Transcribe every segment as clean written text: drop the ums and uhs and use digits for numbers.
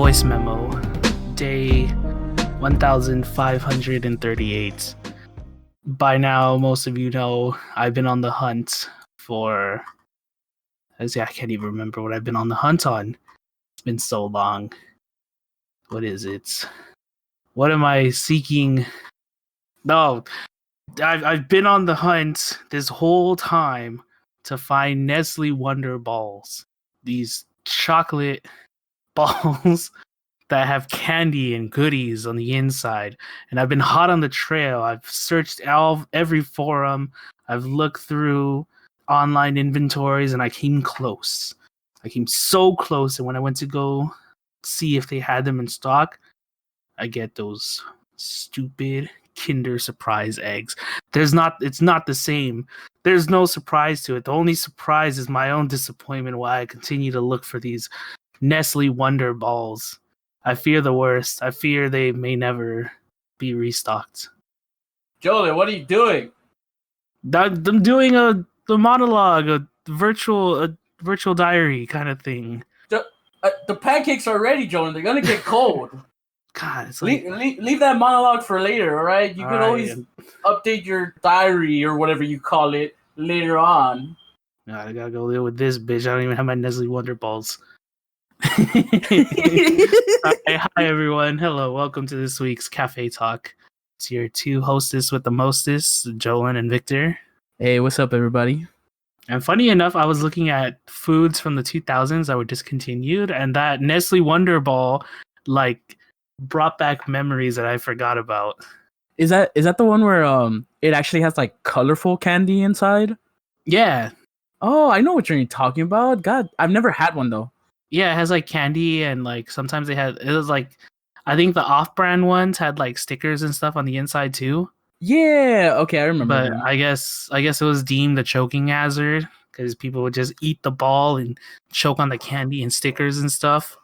voice memo, day 1538. By now, most of you know I've been on the hunt for. I can't even remember what I've been on the hunt on. It's been so long. What is it? What am I seeking? No, I've been on the hunt this whole time to find Nestle Wonder Balls. These chocolate balls that have candy and goodies on the inside. And I've been hot on the trail. I've searched every forum. I've looked through online inventories, and I came close. I came so close, and when I went to go see if they had them in stock, I get those stupid Kinder Surprise eggs. It's not the same. There's no surprise to it. The only surprise is my own disappointment why I continue to look for these Nestle Wonder Balls. I fear the worst. I fear they may never be restocked. Jolie, what are you doing? I'm doing a monologue, a virtual diary kind of thing. The pancakes are ready, Jolie. They're gonna get cold. God, it's like leave that monologue for later, all right? You can always update your diary or whatever you call it later on. God, I gotta go deal with this bitch. I don't even have my Nestle Wonder Balls. Hi everyone. Hello, welcome to this week's Cafetalk. It's your two hostess with the mostest, Jolyn and Victor. Hey, what's up, everybody? And funny enough, I was looking at foods from the 2000s that were discontinued, and that Nestle Wonder Ball brought back memories that I forgot about. Is that the one where it actually has like colorful candy inside? Yeah. Oh, I know what you're talking about. God, I've never had one though. Yeah, it has like candy, and like sometimes it was like, I think the off-brand ones had like stickers and stuff on the inside too. Yeah, okay, I remember. But I guess it was deemed a choking hazard because people would just eat the ball and choke on the candy and stickers and stuff.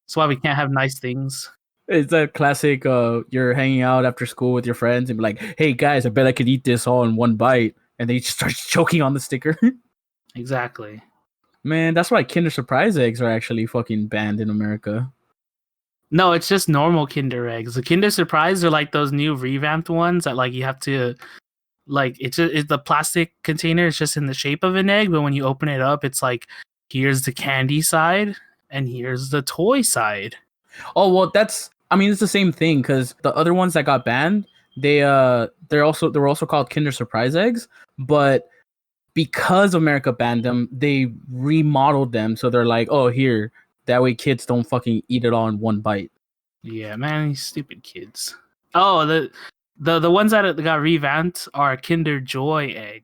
That's why we can't have nice things. It's that classic, you're hanging out after school with your friends and be like, hey guys, I bet I could eat this all in one bite. And then you just start choking on the sticker. Exactly. Man, that's why Kinder Surprise eggs are actually fucking banned in America. No, it's just normal Kinder eggs. The Kinder Surprise are like those new revamped ones that like you have to, like, it's the plastic container is just in the shape of an egg, but when you open it up, it's like, here's the candy side and here's the toy side. Oh, well, it's the same thing, because the other ones that got banned, they were also called Kinder Surprise eggs, but because America banned them, they remodeled them so they're like, oh, here, that way kids don't fucking eat it all in one bite. Yeah, man, these stupid kids. Oh, the ones that got revamped are Kinder Joy egg.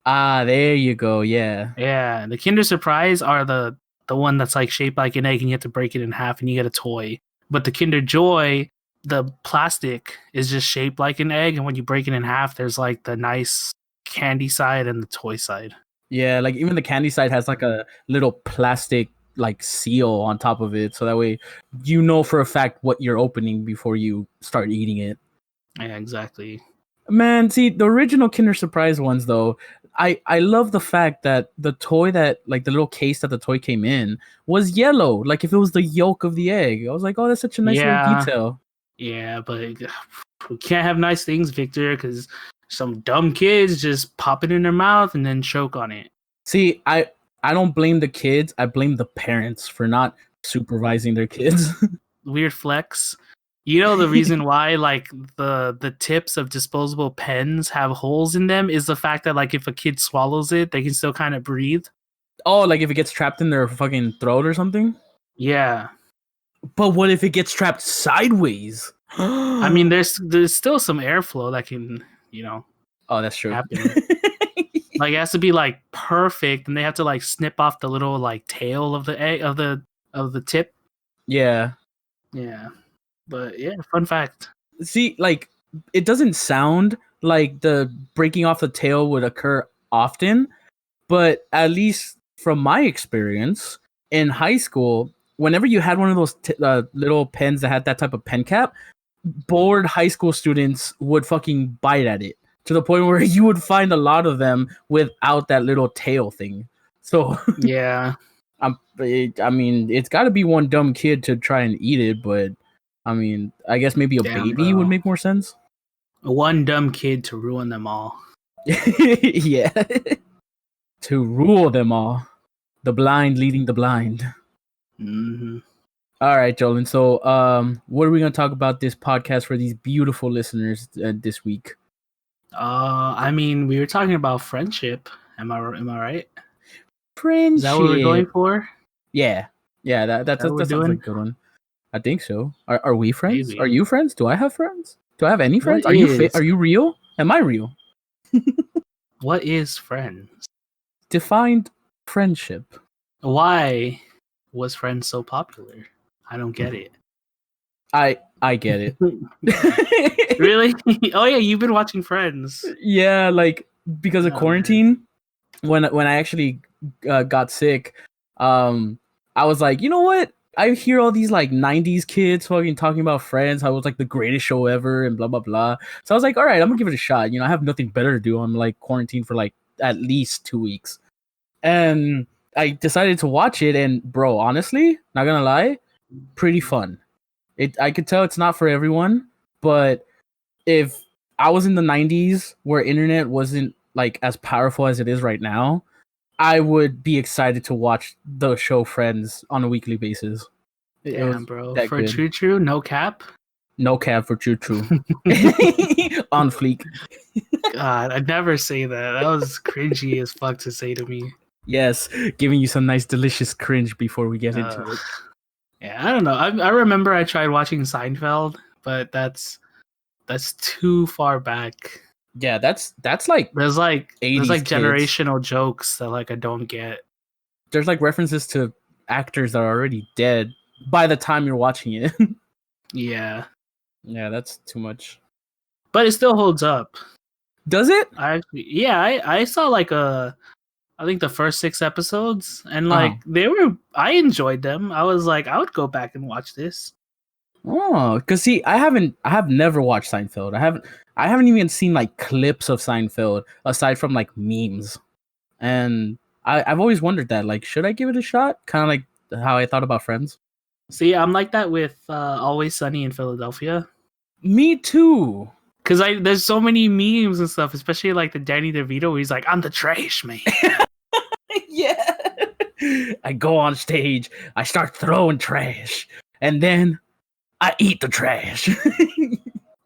Ah, there you go. Yeah. Yeah, the Kinder Surprise are the one that's like shaped like an egg and you have to break it in half and you get a toy. But the Kinder Joy, the plastic is just shaped like an egg, and when you break it in half, there's like the nice candy side and the toy side. Yeah, like even the candy side has like a little plastic like seal on top of it, so that way you know for a fact what you're opening before you start eating it. Yeah, exactly. Man, see, the original Kinder Surprise ones though, I love the fact that the toy, that like the little case that the toy came in, was yellow, like if it was the yolk of the egg. I was like, oh, that's such a nice little detail. Yeah, but we can't have nice things, Victor, because some dumb kids just pop it in their mouth and then choke on it. See, I don't blame the kids. I blame the parents for not supervising their kids. Weird flex. You know the reason why like the tips of disposable pens have holes in them is the fact that like if a kid swallows it, they can still kind of breathe. Oh, like if it gets trapped in their fucking throat or something? Yeah. But what if it gets trapped sideways? I mean, there's still some airflow that can, Oh, that's true. happen. Like it has to be like perfect, and they have to like snip off the little like tail of the egg of the tip. Yeah. Yeah. But yeah, fun fact. See, like it doesn't sound like the breaking off the tail would occur often, but at least from my experience in high school, whenever you had one of those little pens that had that type of pen cap, bored high school students would fucking bite at it to the point where you would find a lot of them without that little tail thing. So yeah, I mean, it's got to be one dumb kid to try and eat it, but I mean, I guess maybe a Damn, baby bro. would make more sense. One dumb kid to ruin them all. Yeah. To rule them all. The blind leading the blind. Mm-hmm. All right, Jolin. So, what are we going to talk about this podcast for these beautiful listeners this week? I mean, we were talking about friendship. Am I right? Friendship. Is that what we're going for? Yeah. That what we're sounds like doing? a good one. I think so. Are we friends? Maybe. Are you friends? Do I have friends? Do I have any friends? What Are you real? Am I real? What is friends? Defined friendship. Why was Friends so popular? I don't get it. I get it. Really? Oh yeah, you've been watching Friends. Yeah, like because of Oh, quarantine, when I actually got sick, I was like, you know what? I hear all these like '90s kids fucking talking about Friends, how it was like the greatest show ever, and blah blah blah. So I was like, all right, I'm gonna give it a shot. You know, I have nothing better to do. I'm like quarantined for like at least 2 weeks, and I decided to watch it. And bro, honestly, not gonna lie, pretty fun. I could tell it's not for everyone, but if I was in the 90s where internet wasn't like as powerful as it is right now, I would be excited to watch the show Friends on a weekly basis. It was Damn, bro. that For good. True, no cap. No cap for True. On fleek. God, I'd never say that. That was cringy as fuck to say to me. Yes, giving you some nice delicious cringe before we get into it. Yeah, I don't know. I remember I tried watching Seinfeld, but that's too far back. Yeah, that's like There's like 80s kids. generational jokes that like I don't get. There's like references to actors that are already dead by the time you're watching it. Yeah. Yeah, that's too much. But it still holds up. Does it? I saw like I think the first 6 episodes, and like I enjoyed them. I was like, I would go back and watch this. Oh, because see, I have never watched Seinfeld. I haven't even seen like clips of Seinfeld aside from like memes, and I've always wondered that, like, should I give it a shot? Kind of like how I thought about Friends. See, I'm like that with Always Sunny in Philadelphia. Me too. Cause there's so many memes and stuff, especially like the Danny DeVito where he's like, I'm the trash man. Yeah. I go on stage, I start throwing trash, and then I eat the trash.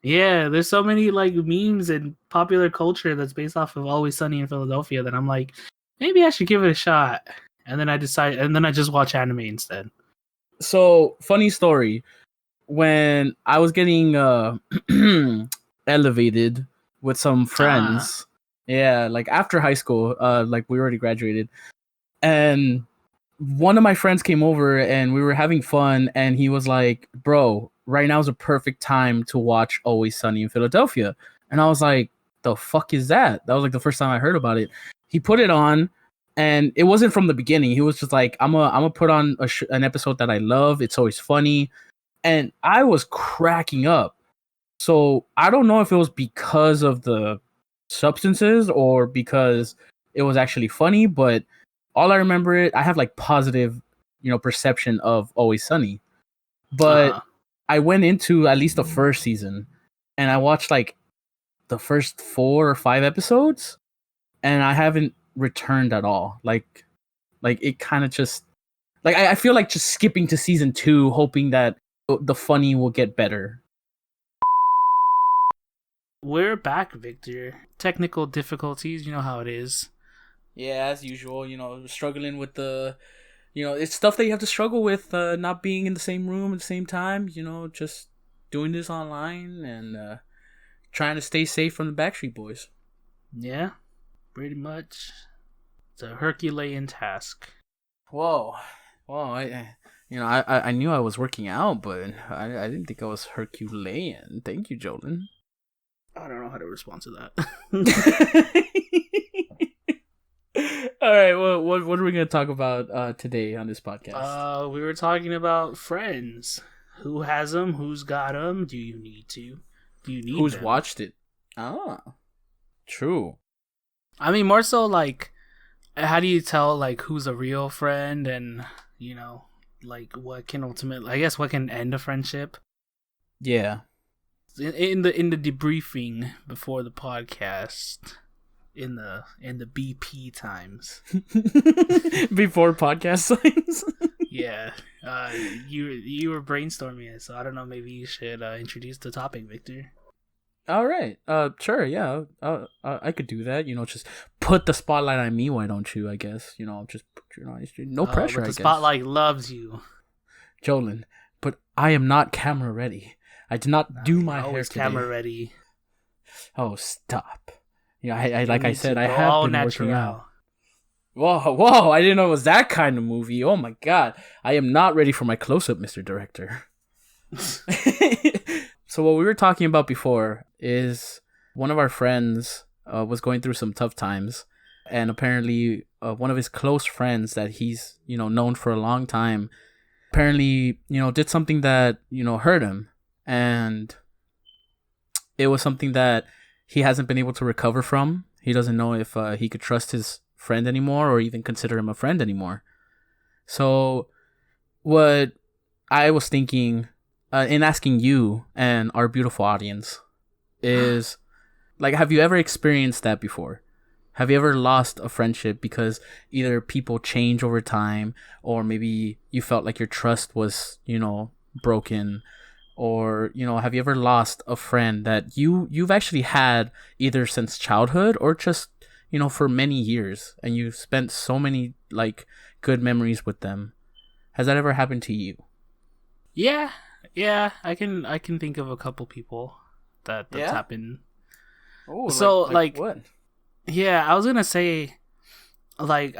Yeah, there's so many like memes and popular culture that's based off of Always Sunny in Philadelphia that I'm like, maybe I should give it a shot. And then I just watch anime instead. So, funny story. When I was getting elevated with some friends, yeah, like after high school, like we already graduated, and one of my friends came over and we were having fun, and he was like, bro, right now is a perfect time to watch Always Sunny in Philadelphia. And I was like, the fuck is that? That was like the first time I heard about it. He put it on, and it wasn't from the beginning. He was just like, I'm gonna put on an episode that I love. It's always funny. And I was cracking up. So I don't know if it was because of the substances or because it was actually funny, but all I remember I have like positive, perception of Always Sunny. But I went into at least the first season and I watched like the first 4 or 5 episodes and I haven't returned at all. Like it kind of just like I feel like just skipping to season 2 hoping that the funny will get better. We're back, Victor. Technical difficulties, you know how it is. Yeah, as usual, struggling with the, it's stuff that you have to struggle with, not being in the same room at the same time, just doing this online and trying to stay safe from the Backstreet Boys. Yeah, pretty much. It's a Herculean task. Whoa. I knew I was working out, but I didn't think I was Herculean. Thank you, Jolin. I don't know how to respond to that. All right, well, what are we going to talk about today on this podcast? We were talking about Friends. Who has them? Who's got them? Do you need to? Do you need Who's them? watched it? Ah, true. I mean, more so like, how do you tell like who's a real friend and like what can ultimately, I guess, what can end a friendship? Yeah. In the debriefing before the podcast, in the BP times, before podcast signs. Yeah, you were brainstorming it, so I don't know. Maybe you should introduce the topic, Victor. All right. Sure. Yeah. I could do that. Just put the spotlight on me. Why don't you? I guess. Just no pressure. But the spotlight loves you, Jolin. But I am not camera ready. I did not do my hair today. Camera ready. Oh, stop. I like I said, I have been working out. Whoa! I didn't know it was that kind of movie. Oh my god! I am not ready for my close-up, Mr. Director. So what we were talking about before is one of our friends was going through some tough times, and apparently one of his close friends that he's known for a long time apparently did something that hurt him, and it was something that he hasn't been able to recover from. He doesn't know if he could trust his friend anymore or even consider him a friend anymore. So what I was thinking in asking you and our beautiful audience is, like, have you ever experienced that before? Have you ever lost a friendship because either people change over time, or maybe you felt like your trust was, broken, or, have you ever lost a friend that you've actually had either since childhood or just, for many years, and you've spent so many, like, good memories with them? Has that ever happened to you? Yeah, I can think of a couple people that's happened. Oh, so like what? Yeah, I was gonna say, like,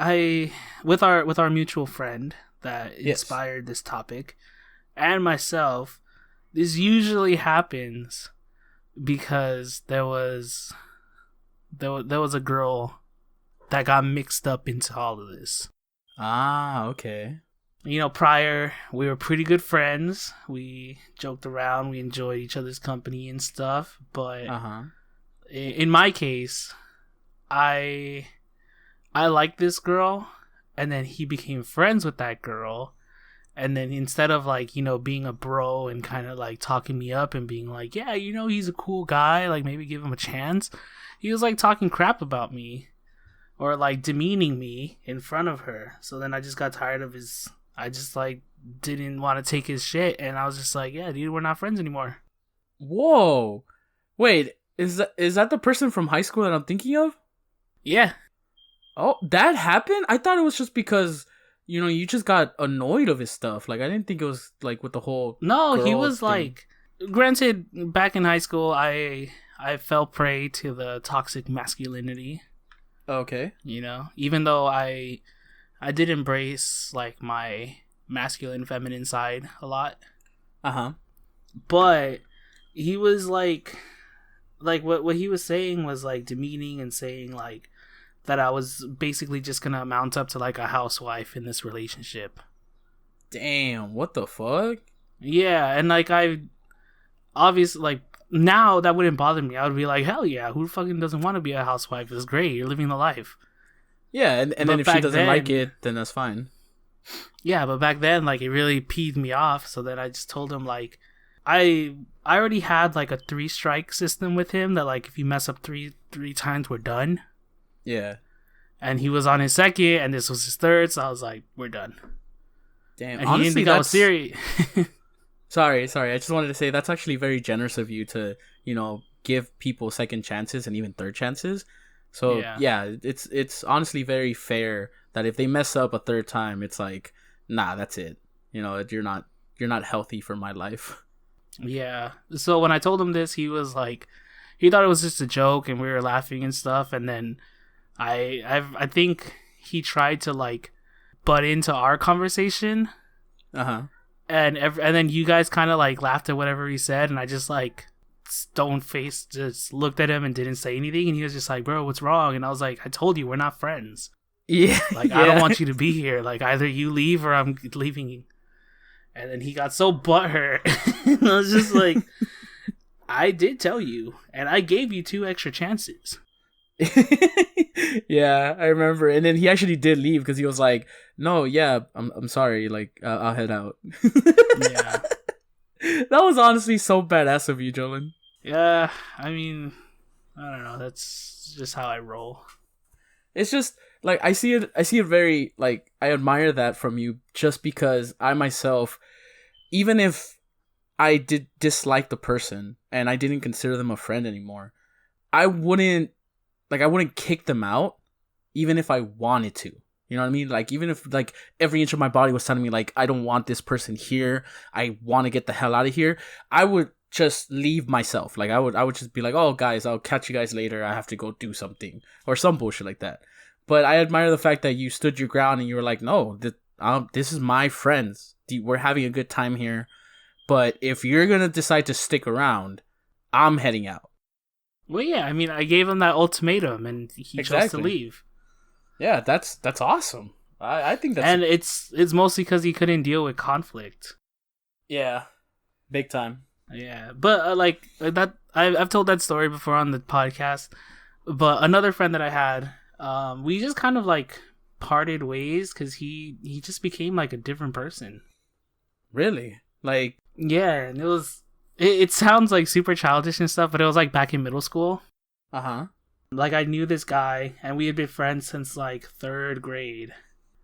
with our mutual friend that inspired this topic, and myself, this usually happens because there was a girl that got mixed up into all of this. Ah, okay. Prior, we were pretty good friends. We joked around. We enjoyed each other's company and stuff. But in my case, I liked this girl, and then he became friends with that girl. And then instead of, like, being a bro and kind of, like, talking me up and being like, yeah, he's a cool guy, like, maybe give him a chance, he was, like, talking crap about me or, like, demeaning me in front of her. So then I just got tired of I just, like, didn't want to take his shit, and I was just like, yeah, dude, we're not friends anymore. Whoa. Wait, is that the person from high school that I'm thinking of? Yeah. Oh, that happened? I thought it was just because, you just got annoyed of his stuff. Like, I didn't think it was, like, with the whole No, he was, thing. like... Granted, back in high school, I fell prey to the toxic masculinity. Okay. Even though I did embrace, like, my masculine, feminine side a lot. Uh-huh. But he was, like what he was saying was, like, demeaning and saying, like, that I was basically just gonna mount up to, like, a housewife in this relationship. Damn, what the fuck? Yeah, and, like, I obviously, like, now that wouldn't bother me. I would be like, hell yeah, who fucking doesn't want to be a housewife? It's great, you're living the life. Yeah, and then if she doesn't like it, then that's fine. Yeah, but back then, like, it really peeved me off. So then I just told him, like, I already had, like, a 3-strike system with him that, like, if you mess up three times, we're done. Yeah. And he was on his second, and this was his third, so I was like, we're done. Damn, and honestly, he didn't think I was serious. Sorry. I just wanted to say that's actually very generous of you to, give people second chances and even third chances. So yeah, it's honestly very fair that if they mess up a third time, it's like, nah, that's it. You're not healthy for my life. Yeah. So when I told him this, he was like, he thought it was just a joke, and we were laughing and stuff. And then I think he tried to, like, butt into our conversation. And then you guys kind of, like, laughed at whatever he said, and I just, like, stone face just looked at him and didn't say anything, and he was just like, bro, what's wrong? And I was like, I told you, we're not friends. Yeah. Like, I don't want you to be here. Like, either you leave or I'm leaving you. And then he got so butthurt. And I was just like, I did tell you, and I gave you 2 extra chances. Yeah, I remember. And then he actually did leave because he was like, "No, yeah, I'm sorry. Like, I'll head out." Yeah. That was honestly so badass of you, Jolin. Yeah, I mean, I don't know. That's just how I roll. It's just like I see it very like I admire that from you just because I myself, even if I did dislike the person and I didn't consider them a friend anymore, I wouldn't kick them out even if I wanted to. You know what I mean? Like, even if like every inch of my body was telling me like I don't want this person here, I want to get the hell out of here, I would just leave myself. Like I would just be like, "Oh guys, I'll catch you guys later. I have to go do something," or some bullshit like that. But I admire the fact that you stood your ground and you were like, "No, this is my friends. We're having a good time here. But if you're gonna decide to stick around, I'm heading out." Well, yeah, I mean, I gave him that ultimatum, and he chose to leave. Yeah, that's awesome. I think that's... And it's mostly because he couldn't deal with conflict. Yeah, big time. Yeah, but like that, I've told that story before on the podcast. But another friend that I had, we just kind of like parted ways because he just became like a different person. Really? Like... Yeah, and it sounds like super childish and stuff, but it was like back in middle school. Uh-huh. Like, I knew this guy, and we had been friends since like 3rd grade.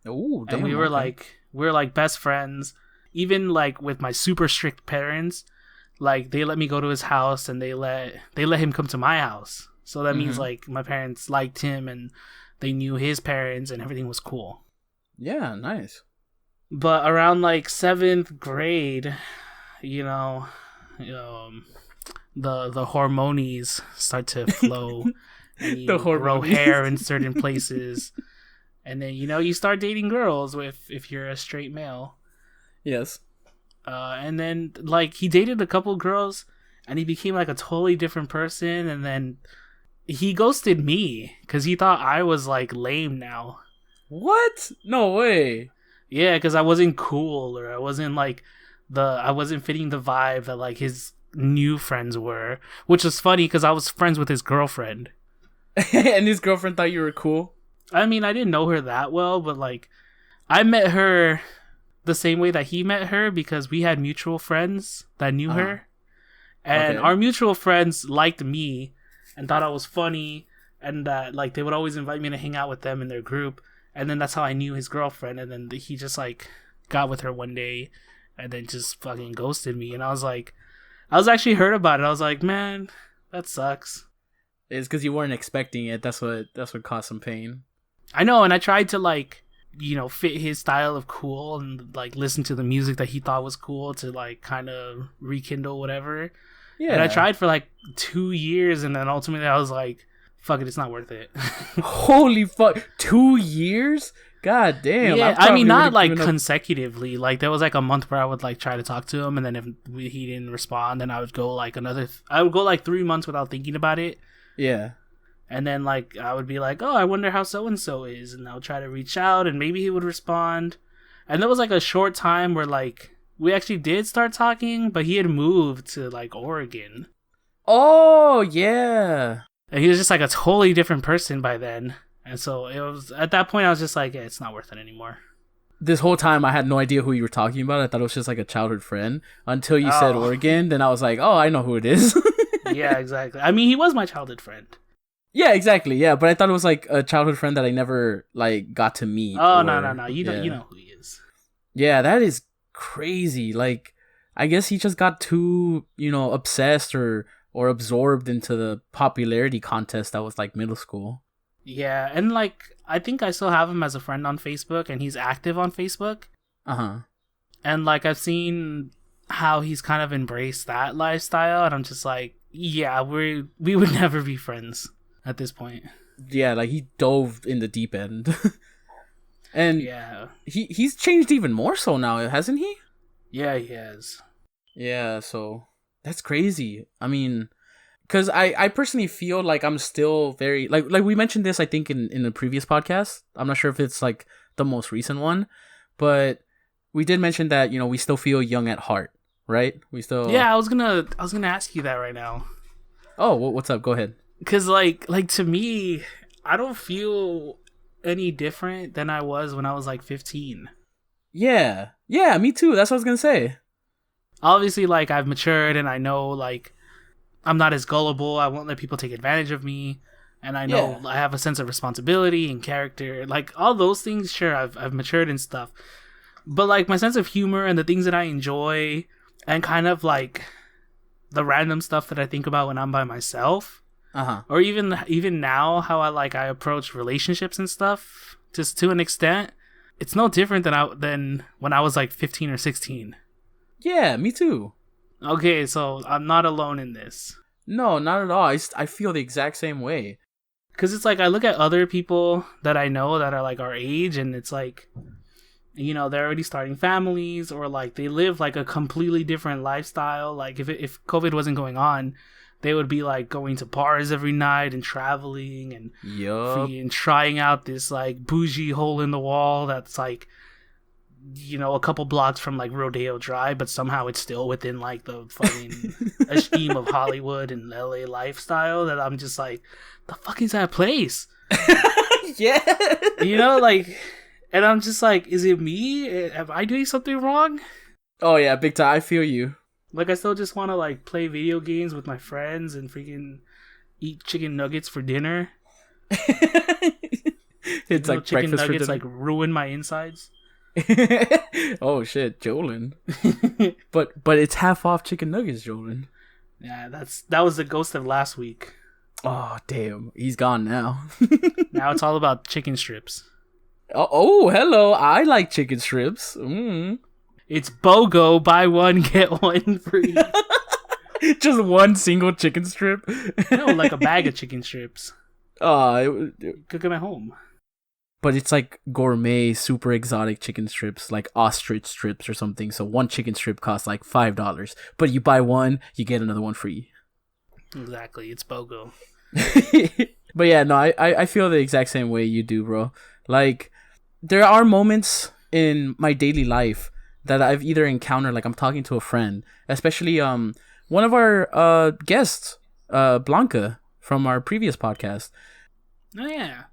Oh, damn. And we were like best friends. Even like with my super strict parents, like they let me go to his house, and they let him come to my house. So that means like my parents liked him, and they knew his parents, and everything was cool. Yeah, nice. But around like 7th grade, you know, the hormonies start to flow. And you grow hair in certain places, and then you start dating girls if you're a straight male. Yes. And then like he dated a couple girls, and he became like a totally different person. And then he ghosted me because he thought I was like lame now. What? No way. Yeah, because I wasn't cool, or I wasn't like I wasn't fitting the vibe that like his new friends were, which was funny because I was friends with his girlfriend. And his girlfriend thought you were cool? I mean, I didn't know her that well, but like I met her the same way that he met her because we had mutual friends that knew her. And our mutual friends liked me and thought I was funny, and that like they would always invite me to hang out with them in their group. And then that's how I knew his girlfriend. And then he just like got with her one day and then just fucking ghosted me. And I was actually hurt about it. I was like, man, that sucks. It's because you weren't expecting it. That's what caused some pain. I know, and I tried to like, fit his style of cool and like listen to the music that he thought was cool to like kind of rekindle whatever. Yeah. And I tried for like 2 years, and then ultimately I was like, fuck it, it's not worth it. Holy fuck. 2 years? God damn. Yeah, I mean, not like consecutively. Like there was like a month where I would like try to talk to him, and then if he didn't respond, then I would go like 3 months without thinking about it. Yeah. And then like I would be like, oh, I wonder how so and so is, and I'll try to reach out, and maybe he would respond. And there was like a short time where like we actually did start talking, but he had moved to like Oregon. Oh yeah. And he was just like a totally different person by then. And so it was at that point I was just like, yeah, it's not worth it anymore. This whole time I had no idea who you were talking about. I thought it was just like a childhood friend until you said Oregon. Then I was like, oh, I know who it is. Yeah, exactly. I mean, he was my childhood friend. Yeah, exactly. Yeah, but I thought it was like a childhood friend that I never like got to meet. Oh, no. You know who he is. Yeah, that is crazy. Like, I guess he just got too, obsessed or absorbed into the popularity contest that was like middle school. Yeah, and like I think I still have him as a friend on Facebook, and he's active on Facebook. Uh-huh. And like I've seen how he's kind of embraced that lifestyle, and I'm just like, yeah, we would never be friends at this point. Yeah, like he dove in the deep end. And yeah, he's changed even more so now, hasn't he? Yeah, he has. Yeah, so that's crazy. I mean, because I personally feel like I'm still very like we mentioned this I think in the previous podcast. I'm not sure if it's like the most recent one, but we did mention that we still feel young at heart, right? We still... Yeah, I was gonna ask you that right now. Oh, what's up? Go ahead. Because like to me, I don't feel any different than I was when I was like 15. Yeah, me too. That's what I was gonna say. Obviously, like, I've matured and I know, like, I'm not as gullible. I won't let people take advantage of me. And I know I have a sense of responsibility and character. Like, all those things, sure, I've matured and stuff. But, like, my sense of humor and the things that I enjoy and kind of, like, the random stuff that I think about when I'm by myself. Or even now, how I approach relationships and stuff, just to an extent, it's no different than when I was, like, 15 or 16. Yeah, me too. Okay, so I'm not alone in this. No, not at all. I feel the exact same way. Because it's like, I look at other people that I know that are like our age, and it's like, you know, they're already starting families, or like they live like a completely different lifestyle. Like if COVID wasn't going on, they would be like going to bars every night and traveling and freaking trying out this like bougie hole in the wall that's like, you know, a couple blocks from like Rodeo Drive, but somehow it's still within like the fucking esteem of Hollywood and LA lifestyle. That I'm just like, the fuck is that place? Yeah, you know, like, and I'm just like, is it me? Am I doing something wrong? Oh yeah, big time. I feel you. Like, I still just want to like play video games with my friends and freaking eat chicken nuggets for dinner. It's like chicken breakfast nuggets for dinner. like ruin my insides. Oh shit, Jolin. but it's half off chicken nuggets, Jolin. Yeah, that was the ghost of last week. Oh damn, he's gone now. Now it's all about chicken strips. Oh, hello. I like chicken strips. It's BOGO, buy one get one free. Just one single chicken strip. No, like a bag of chicken strips. Cook them at home. But it's like gourmet, super exotic chicken strips, like ostrich strips or something. So one chicken strip costs like $5. But you buy one, you get another one free. Exactly. It's BOGO. But yeah, no, I feel the exact same way you do, bro. Like, there are moments in my daily life that I've either encountered, like I'm talking to a friend, especially one of our guests, Blanca, from our previous podcast. Oh, yeah.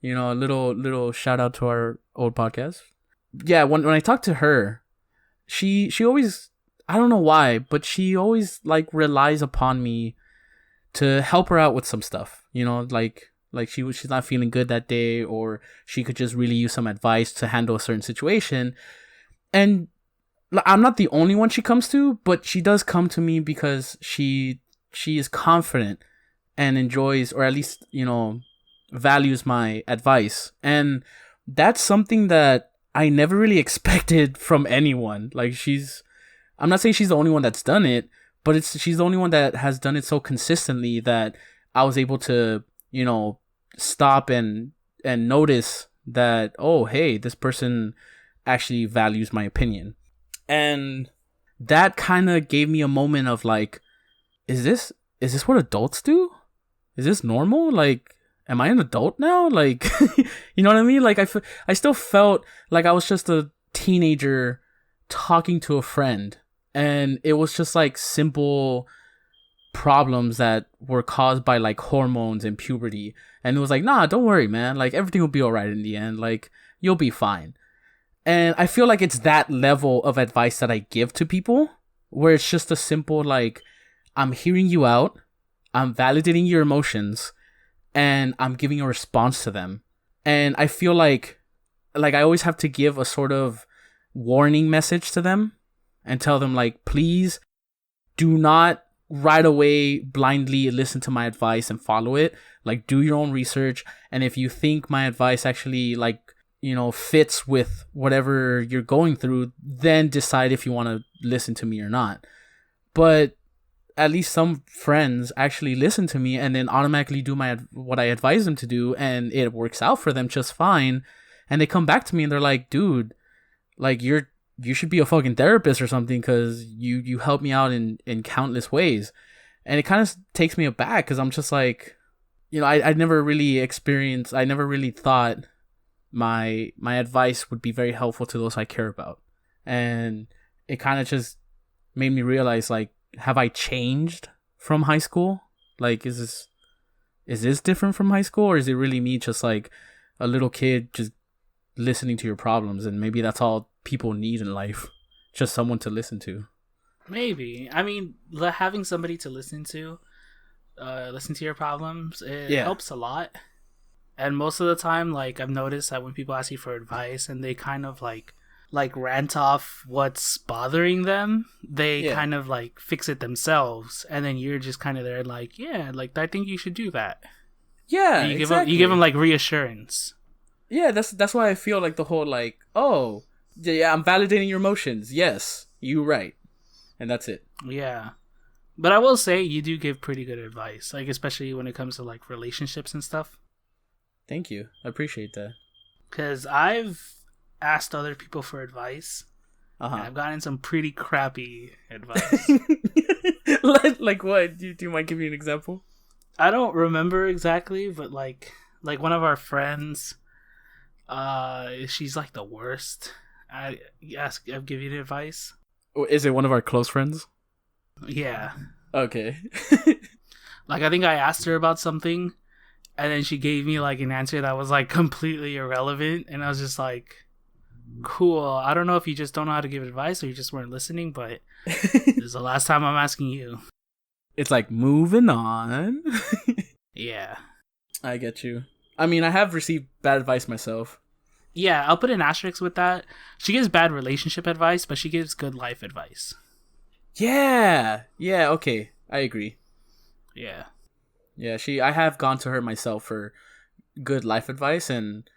You know, a little shout out to our old podcast. Yeah, when I talk to her, she always, I don't know why, but she always like relies upon me to help her out with some stuff. You know, like she's not feeling good that day, or she could just really use some advice to handle a certain situation. And I'm not the only one she comes to, but she does come to me because she is confident and enjoys, or at least, you know, values my advice. And that's something that I never really expected from anyone. Like, I'm not saying she's the only one that's done it, but she's the only one that has done it so consistently that I was able to, you know, stop and notice that, oh, hey, this person actually values my opinion. And that kind of gave me a moment of like, is this what adults do? Is this normal? Like, am I an adult now? Like, you know what I mean? Like, I still felt like I was just a teenager talking to a friend, and it was just like simple problems that were caused by like hormones and puberty. And it was like, nah, don't worry, man. Like, everything will be all right in the end. Like, you'll be fine. And I feel like it's that level of advice that I give to people, where it's just a simple, like, I'm hearing you out, I'm validating your emotions, and I'm giving a response to them. And I feel like I always have to give a sort of warning message to them and tell them, like, please do not right away blindly listen to my advice and follow it. Like, do your own research. And if you think my advice actually, like, you know, fits with whatever you're going through, then decide if you want to listen to me or not. But at least some friends actually listen to me and then automatically do what I advise them to do, and it works out for them just fine. And they come back to me and they're like, dude, like, you should be a fucking therapist or something, because you help me out in countless ways. And it kind of takes me aback, because I'm just like, you know, I never really thought my advice would be very helpful to those I care about. And it kind of just made me realize, like, have I changed from high school? Like, is is this different from high school, or is it really me just like a little kid just listening to your problems, and maybe that's all people need in life, just someone to listen to. Maybe. I mean, having somebody to listen to your problems, it helps a lot. And most of the time, like, I've noticed that when people ask you for advice and they kind of like rant off what's bothering them, they kind of like fix it themselves, and then you're just kind of there like, yeah, like, I think you should do that. Yeah, and you give them like reassurance. Yeah, that's why I feel like the whole like, oh, yeah, I'm validating your emotions. Yes, you're right. And that's it. Yeah. But I will say you do give pretty good advice, like, especially when it comes to like relationships and stuff. Thank you. I appreciate that. Because I've asked other people for advice, and I've gotten some pretty crappy advice. Like what? Do you mind giving me an example? I don't remember exactly, but like one of our friends, she's like the worst. I've given you advice. Is it one of our close friends? Yeah. Okay. Like, I think I asked her about something, and then she gave me like an answer that was like completely irrelevant, and I was just like, cool. I don't know if you just don't know how to give advice or you just weren't listening, but this is the last time I'm asking you. It's like, moving on. Yeah. I get you. I mean, I have received bad advice myself. Yeah, I'll put an asterisk with that. She gives bad relationship advice, but she gives good life advice. Yeah. Yeah, okay. I agree. Yeah. Yeah, I have gone to her myself for good life advice, and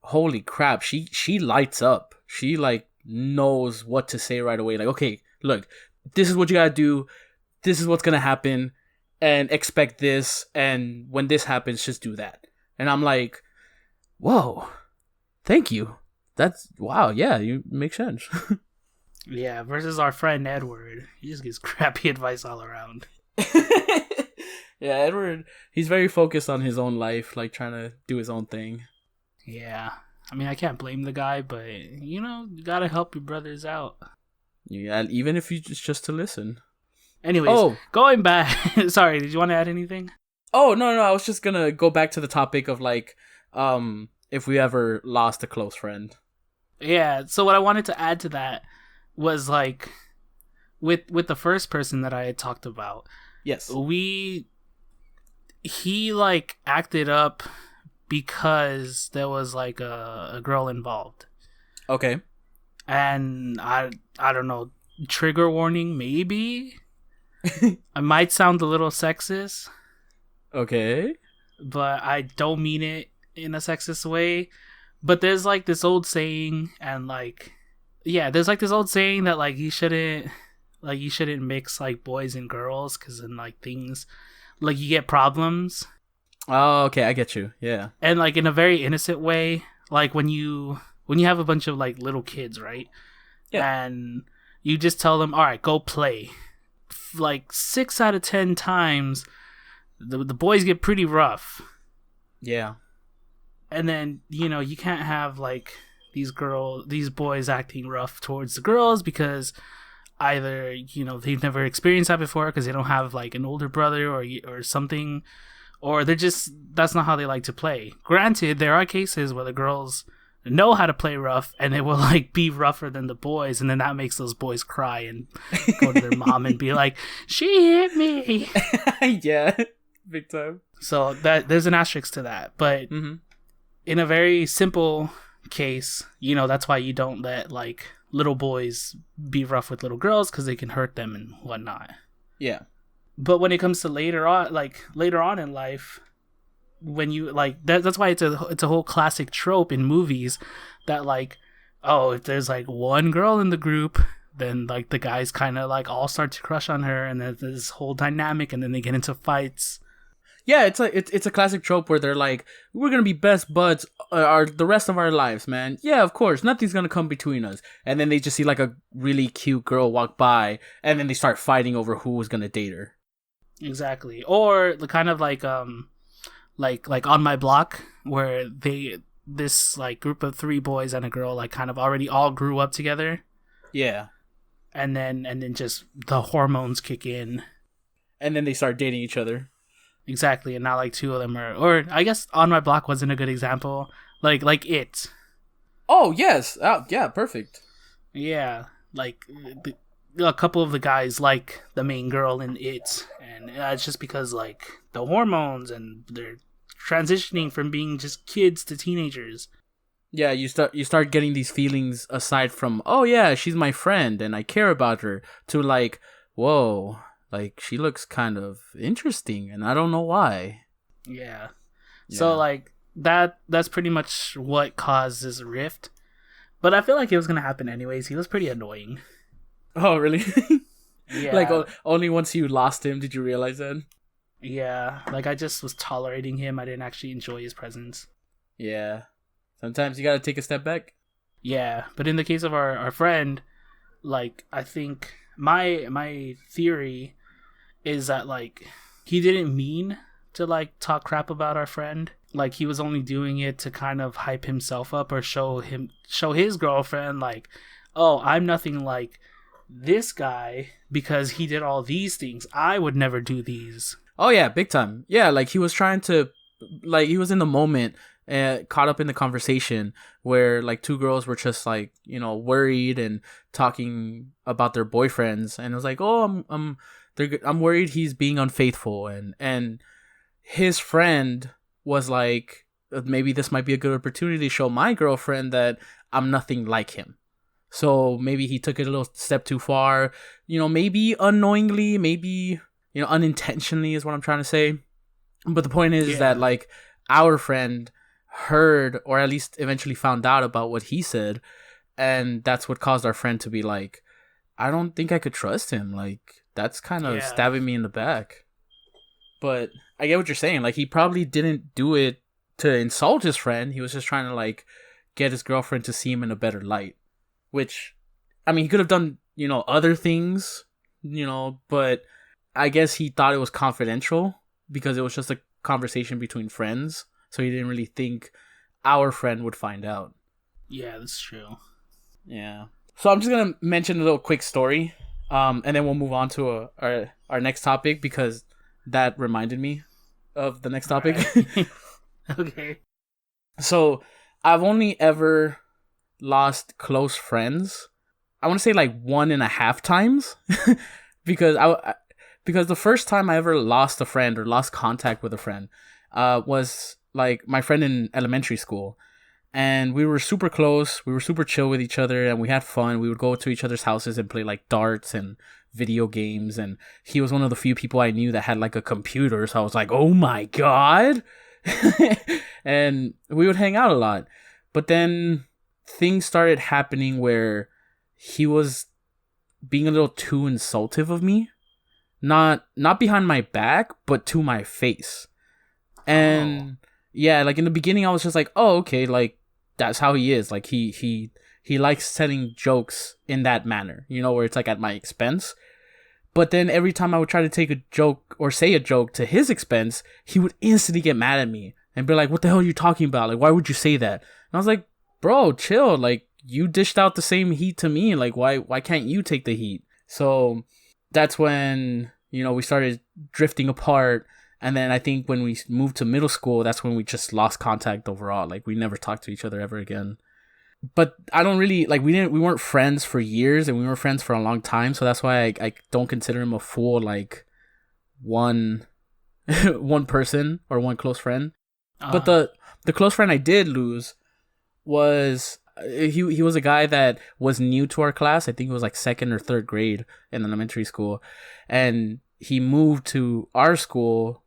holy crap, she lights up. She like knows what to say right away. Like, okay, look, this is what you gotta do. This is what's gonna happen, and expect this. And when this happens, just do that. And I'm like, whoa. Thank you. That's wow. Yeah, you make sense. Yeah, versus our friend Edward. He just gives crappy advice all around. Yeah, Edward, he's very focused on his own life, like trying to do his own thing. Yeah. I mean, I can't blame the guy, but, you know, you gotta help your brothers out. Yeah, even if you just to listen. Anyways, going back. Sorry, did you want to add anything? Oh, no, I was just gonna go back to the topic of, like, if we ever lost a close friend. Yeah, so what I wanted to add to that was, like, with the first person that I had talked about. Yes. He, like, acted up because there was, like, a girl involved. Okay. And I don't know, trigger warning, maybe? I might sound a little sexist. Okay. But I don't mean it in a sexist way. But there's like this old saying, and like, yeah, there's like this old saying that like you shouldn't mix like boys and girls, because then like things, like, you get problems. Oh, okay, I get you. Yeah. And like in a very innocent way, like when you have a bunch of like little kids, right? Yeah. And you just tell them, all right, go play. Like 6 out of 10 times, the boys get pretty rough. Yeah. And then, you know, you can't have like these boys acting rough towards the girls, because either, you know, they've never experienced that before because they don't have like an older brother or something, or that's not how they like to play. Granted, there are cases where the girls know how to play rough and they will like be rougher than the boys, and then that makes those boys cry and go to their mom and be like, she hit me. Yeah, big time. So that there's an asterisk to that, but in a very simple case, you know, that's why you don't let like little boys be rough with little girls, because they can hurt them and whatnot. Yeah. But when it comes to later on in life, when you like that's why it's a whole classic trope in movies that like, oh, if there's like one girl in the group, then like the guys kind of like all start to crush on her, and then there's this whole dynamic, and then they get into fights. Yeah, it's a classic trope where they're like, we're gonna be best buds the rest of our lives, man. Yeah, of course, nothing's gonna come between us. And then they just see like a really cute girl walk by, and then they start fighting over who was gonna date her. Exactly. Or the kind of like like On My Block, where this like group of 3 boys and a girl like kind of already all grew up together. Yeah. And then just the hormones kick in, and then they start dating each other. Exactly, and not like two of them are, or I guess On My Block wasn't a good example. Like It. Oh yes, yeah, perfect. Yeah, like a couple of the guys like the main girl in It, and it's just because like the hormones and they're transitioning from being just kids to teenagers. Yeah, you start getting these feelings aside from, oh yeah, she's my friend and I care about her, to like, whoa, like she looks kind of interesting and I don't know why. Yeah. Yeah. So like that's pretty much what caused this rift. But I feel like it was gonna happen anyways. He was pretty annoying. Oh really? Yeah. Like only once you lost him did you realize that? Yeah. Like I just was tolerating him. I didn't actually enjoy his presence. Yeah. Sometimes you gotta take a step back. Yeah. But in the case of our friend, like I think my theory is that like he didn't mean to like talk crap about our friend. Like he was only doing it to kind of hype himself up or show his girlfriend like, oh, I'm nothing like this guy because he did all these things. I would never do these. Oh yeah, big time. Yeah, like he was trying to, like he was in the moment, caught up in the conversation where like two girls were just like, you know, worried and talking about their boyfriends, and it was like, oh, I'm worried he's being unfaithful, and his friend was like, maybe this might be a good opportunity to show my girlfriend that I'm nothing like him. So maybe he took it a little step too far, you know, maybe unknowingly, maybe, you know, unintentionally is what I'm trying to say. But the point is that like our friend heard, or at least eventually found out about what he said, and that's what caused our friend to be like, I don't think I could trust him. Like that's kind of stabbing me in the back. But I get what you're saying. Like he probably didn't do it to insult his friend. He was just trying to like get his girlfriend to see him in a better light. Which, I mean, he could have done, you know, other things, you know, but I guess he thought it was confidential because it was just a conversation between friends. So he didn't really think our friend would find out. Yeah, that's true. Yeah. So I'm just going to mention a little quick story. And then we'll move on to our next topic because that reminded me of the next topic. Right. Okay. So I've only ever lost close friends, I want to say like 1.5 times because because the first time I ever lost a friend or lost contact with a friend was like my friend in elementary school, and we were super close, we were super chill with each other, and we had fun. We would go to each other's houses and play like darts and video games, and he was one of the few people I knew that had like a computer, so I was like, oh my god. And we would hang out a lot, but then things started happening where he was being a little too insultive of me, not behind my back, but to my face. And yeah, like in the beginning I was just like, oh, okay, like that's how he is. Like he likes telling jokes in that manner, you know, where it's like at my expense. But then every time I would try to take a joke or say a joke to his expense, he would instantly get mad at me and be like, what the hell are you talking about? Like, why would you say that? And I was like, bro, chill. Like, you dished out the same heat to me. Like, why can't you take the heat? So that's when, you know, we started drifting apart. And then I think when we moved to middle school, that's when we just lost contact overall. Like, we never talked to each other ever again. But I don't really, like, we weren't friends for years, and we were friends for a long time. So that's why I don't consider him a full, like, one person or one close friend. But the close friend I did lose was, he was a guy that was new to our class. I think it was like 2nd or 3rd grade in elementary school. And he moved to our school,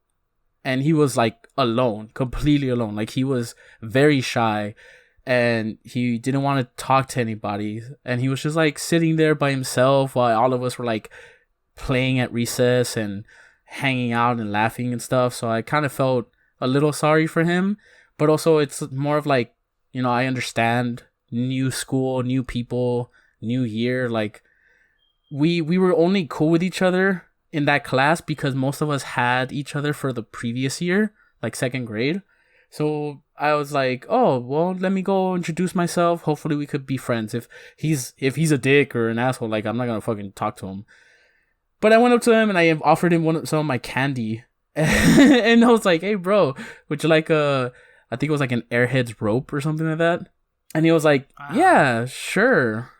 and he was like alone, completely alone. Like he was very shy, and he didn't want to talk to anybody. And he was just like sitting there by himself while all of us were like playing at recess and hanging out and laughing and stuff. So I kind of felt a little sorry for him, but also it's more of like, you know, I understand, new school, new people, new year. Like we were only cool with each other in that class because most of us had each other for the previous year, like 2nd grade. So I was like, oh, well, let me go introduce myself. Hopefully we could be friends. If he's a dick or an asshole, like I'm not gonna fucking talk to him. But I went up to him and I offered him some of my candy, And I was like, hey, bro, would you like I think it was like an Airheads rope or something like that. And he was like, yeah, sure.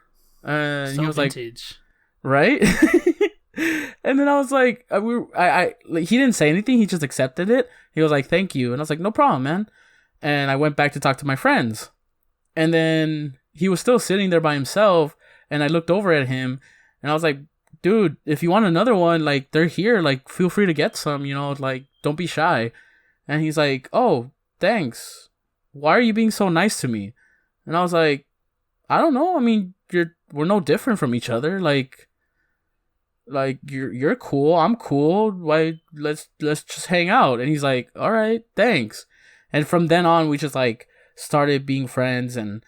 And he was vintage. like, right? And then I was like, like, he didn't say anything. He just accepted it. He was like, thank you. And I was like, no problem, man. And I went back to talk to my friends. And then he was still sitting there by himself. And I looked over at him and I was like, dude, if you want another one, like, they're here. Like, feel free to get some, like, don't be shy. And he's like, oh, thanks. Why are you being so nice to me? And I was like, I don't know. I mean, we're no different from each other. Like you're cool. I'm cool. Why? Let's just hang out. And he's like, all right, thanks. And from then on, we just like started being friends. And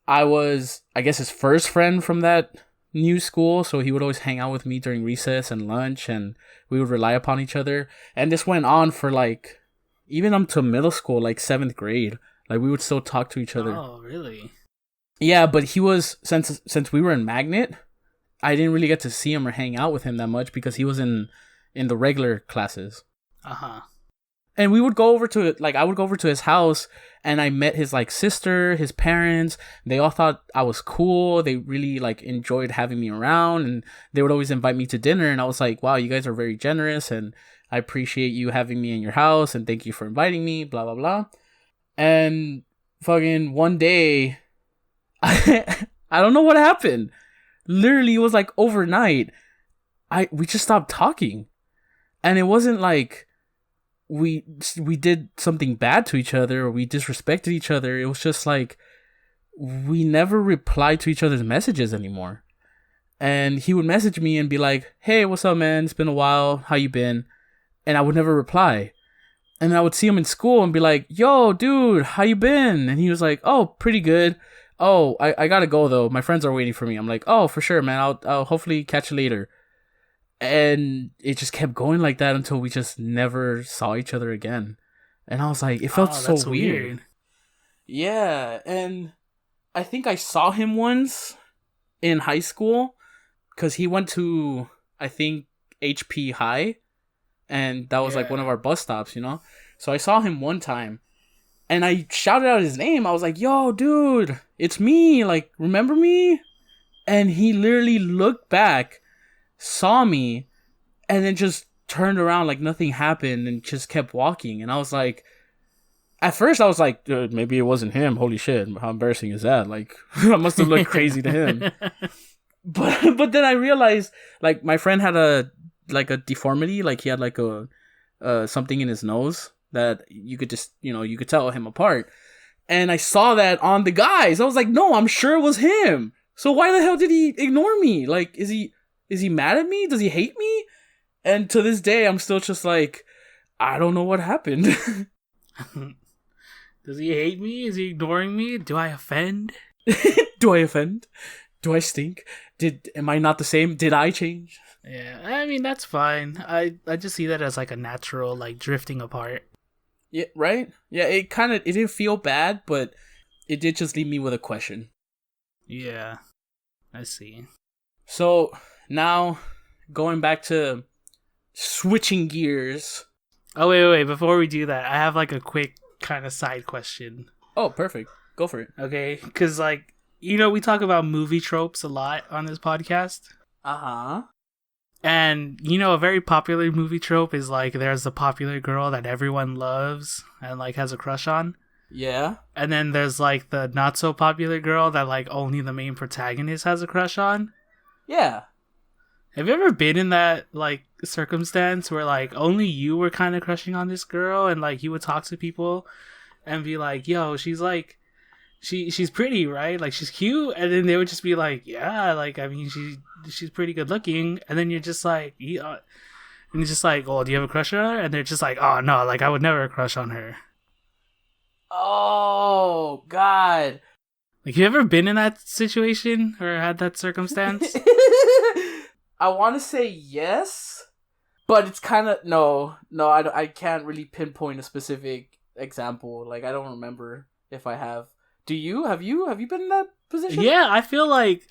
I was, I guess, his first friend from that new school. So he would always hang out with me during recess and lunch, and we would rely upon each other. And this went on for like even up to middle school, like 7th grade. Like, we would still talk to each other. Oh, really? Yeah, but he was, since we were in Magnet, I didn't really get to see him or hang out with him that much because he was in the regular classes. Uh-huh. And we would go over to, like, I would go over to his house, and I met his, like, sister, his parents. They all thought I was cool. They really, like, enjoyed having me around, and they would always invite me to dinner. And I was like, wow, you guys are very generous, and I appreciate you having me in your house, and thank you for inviting me, blah, blah, blah. And fucking one day, I don't know what happened. Literally, it was like overnight. We just stopped talking. And it wasn't like we did something bad to each other or we disrespected each other. It was just like we never replied to each other's messages anymore. And he would message me and be like, hey, what's up, man? It's been a while. How you been? And I would never reply. And I would see him in school and be like, yo, dude, how you been? And he was like, oh, pretty good. Oh, I gotta go, though. My friends are waiting for me. I'm like, oh, for sure, man. I'll hopefully catch you later. And it just kept going like that until we just never saw each other again. And I was like, it felt so weird. Yeah, and I think I saw him once in high school because he went to, I think, HP High. And that was like one of our bus stops, So I saw him one time. And I shouted out his name. I was like, yo, dude, it's me. Like, remember me? And he literally looked back, saw me, and then just turned around like nothing happened and just kept walking. And I was like, at first I was like, dude, maybe it wasn't him. Holy shit. How embarrassing is that? Like, I must have looked crazy to him. But then I realized, like, my friend had a deformity. Like, he had like a something in his nose that you could just, you could tell him apart. And I saw that on the guys. I was like, no, I'm sure it was him. So why the hell did he ignore me? Like, is he mad at me? Does he hate me? And to this day, I'm still just like, I don't know what happened. Does he hate me? Is he ignoring me? Do I offend? Do I offend? Do I stink? Am I not the same? Did I change? Yeah, I mean, that's fine. I just see that as like a natural, like, drifting apart. Yeah, right? Yeah, it didn't feel bad, but it did just leave me with a question. Yeah, I see. So, now, going back to switching gears. Oh, wait, before we do that, I have like a quick kind of side question. Oh, perfect. Go for it. Okay, because like, we talk about movie tropes a lot on this podcast. Uh-huh. And, a very popular movie trope is, like, there's the popular girl that everyone loves and, like, has a crush on. Yeah. And then there's, like, the not-so-popular girl that, like, only the main protagonist has a crush on. Yeah. Have you ever been in that, like, circumstance where, like, only you were kind of crushing on this girl and, like, you would talk to people and be like, yo, she's, like, she's pretty, right? Like, she's cute. And then they would just be like, yeah, like, I mean, she's pretty good looking. And then you're just like, and it's just like, oh, do you have a crush on her? And they're just like, oh, no, like, I would never crush on her. Oh, God. Like, you ever been in that situation or had that circumstance? I want to say yes, but it's kind of, no, I can't really pinpoint a specific example. Like, I don't remember if I have. Do you? Have you been in that position? Yeah, I feel like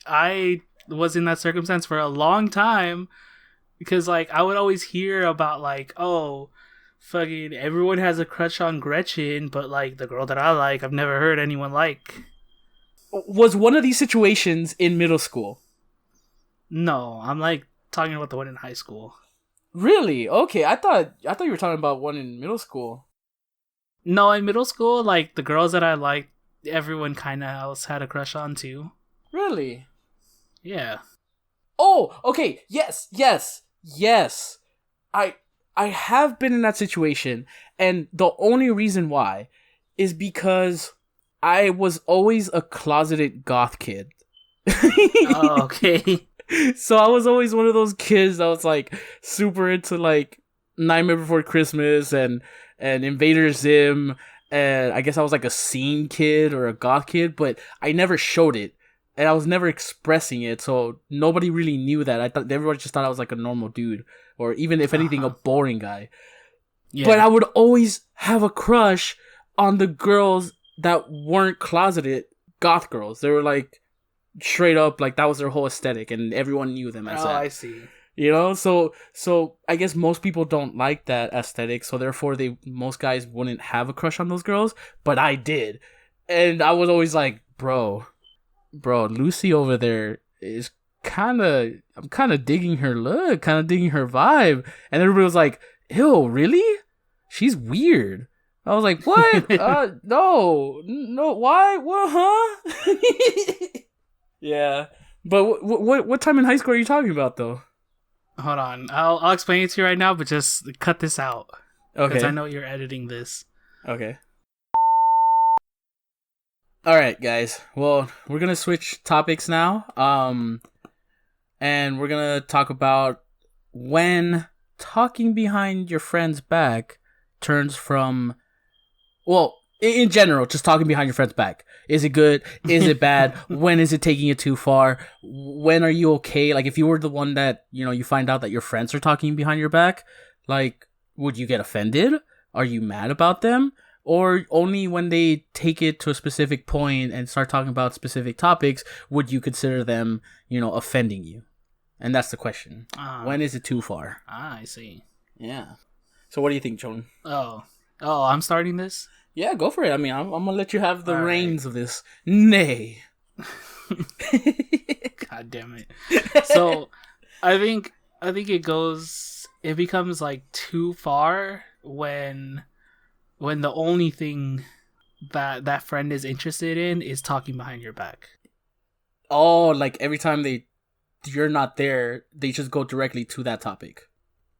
I was in that circumstance for a long time, because like I would always hear about like, oh, fucking everyone has a crush on Gretchen, but like the girl that I like, I've never heard anyone like. Was one of these situations in middle school? No, I'm like talking about the one in high school. Really? Okay, I thought you were talking about one in middle school. No, in middle school, like the girls that I liked, everyone kind of else had a crush on too. Really? Yeah. Oh, okay. Yes. I have been in that situation, and the only reason why is because I was always a closeted goth kid. Oh, okay. So I was always one of those kids that was like super into like Nightmare Before Christmas and Invader Zim, and I guess I was like a scene kid or a goth kid, but I never showed it. And I was never expressing it, so nobody really knew that. I thought everybody just thought I was like a normal dude, or even if anything, a boring guy. Yeah. But I would always have a crush on the girls that weren't closeted goth girls. They were like straight up, like that was their whole aesthetic, and everyone knew them as that. I see. You know, so I guess most people don't like that aesthetic, so therefore most guys wouldn't have a crush on those girls, but I did, and I was always like, bro, Lucy over there is I'm kind of digging her look, kind of digging her vibe. And everybody was like, ew, really? She's weird. I was like, what? No, why? What, huh? Yeah. But what time in high school are you talking about, though? Hold on. I'll explain it to you right now, but just cut this out. Okay. Because I know you're editing this. Okay. All right, guys. Well, we're going to switch topics now. And we're going to talk about when talking behind your friend's back turns from, well, in general, just talking behind your friend's back. Is it good? Is it bad? When is it taking it too far? When are you okay? Like, if you were the one that, you find out that your friends are talking behind your back, like, would you get offended? Are you mad about them? Or only when they take it to a specific point and start talking about specific topics, would you consider them, offending you? And that's the question. When is it too far? I see. Yeah. So what do you think, Joan? Oh, I'm starting this? Yeah, go for it. I mean, I'm going to let you have the reins of this. Nay. God damn it. So, I think it becomes like too far when the only thing that friend is interested in is talking behind your back. Oh, like every time you're not there, they just go directly to that topic.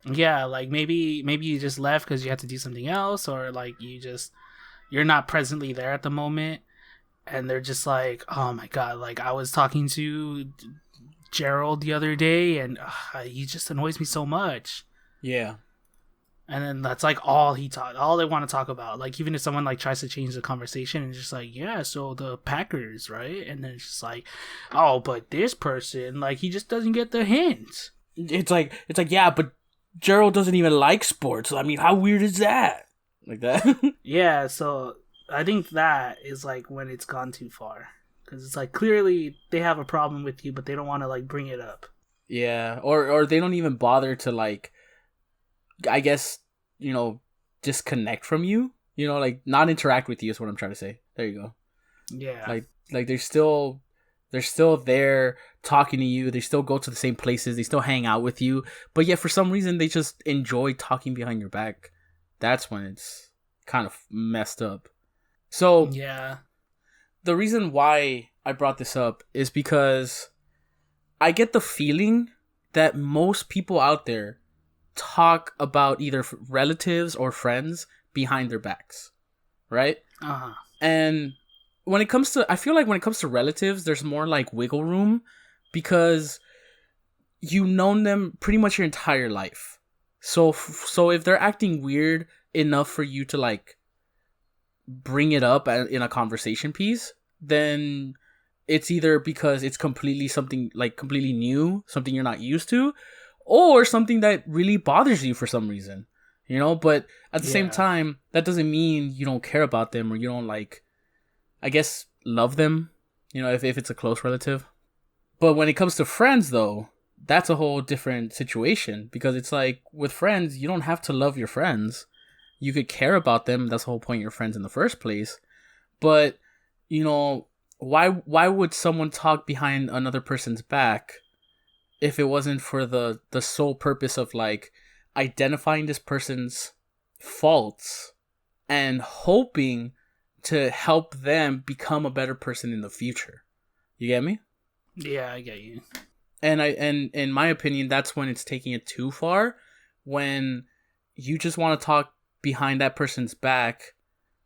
Yeah, like maybe you just left because you had to do something else, or like you're not presently there at the moment, and they're just like, oh my god, like I was talking to Gerald the other day, and he just annoys me so much. Yeah. And then that's like all they want to talk about. Like even if someone like tries to change the conversation and just like, yeah, so the Packers, right? And then it's just like, oh, but this person, like he just doesn't get the hint. It's like, yeah, but Gerald doesn't even like sports. I mean, how weird is that? Like that? Yeah, so I think that is like when it's gone too far. Because it's like clearly they have a problem with you, but they don't want to like bring it up. Yeah, or they don't even bother to like, I guess, disconnect from you, like not interact with you is what I'm trying to say. There you go. Yeah. Like they're still there talking to you. They still go to the same places. They still hang out with you. But yet for some reason they just enjoy talking behind your back. That's when it's kind of messed up. So yeah. The reason why I brought this up is because I get the feeling that most people out there talk about either relatives or friends behind their backs, right? Uh-huh. And I feel like when it comes to relatives, there's more like wiggle room because you've known them pretty much your entire life. So if they're acting weird enough for you to like bring it up in a conversation piece, then it's either because it's completely new, something you're not used to, or something that really bothers you for some reason, but at the same time, that doesn't mean you don't care about them or you don't like, I guess, love them, if it's a close relative. But when it comes to friends though, that's a whole different situation, because it's like with friends, you don't have to love your friends. You could care about them. That's the whole point of your friends in the first place. But, you know, why would someone talk behind another person's back if it wasn't for the sole purpose of like identifying this person's faults and hoping to help them become a better person in the future? You get me? Yeah, I get you. And in my opinion, that's when it's taking it too far, when you just want to talk behind that person's back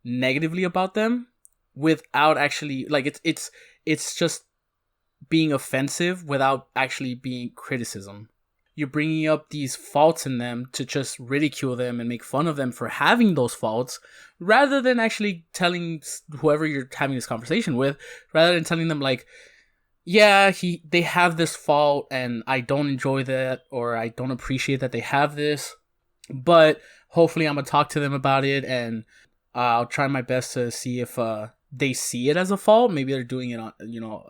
negatively about them without actually, like, it's just being offensive without actually being criticism. You're bringing up these faults in them to just ridicule them and make fun of them for having those faults, rather than actually telling whoever you're having this conversation with, rather than telling them like, yeah, they have this fault and I don't enjoy that, or I don't appreciate that they have this, but hopefully I'm gonna talk to them about it, and I'll try my best to see if they see it as a fault. Maybe they're doing it on,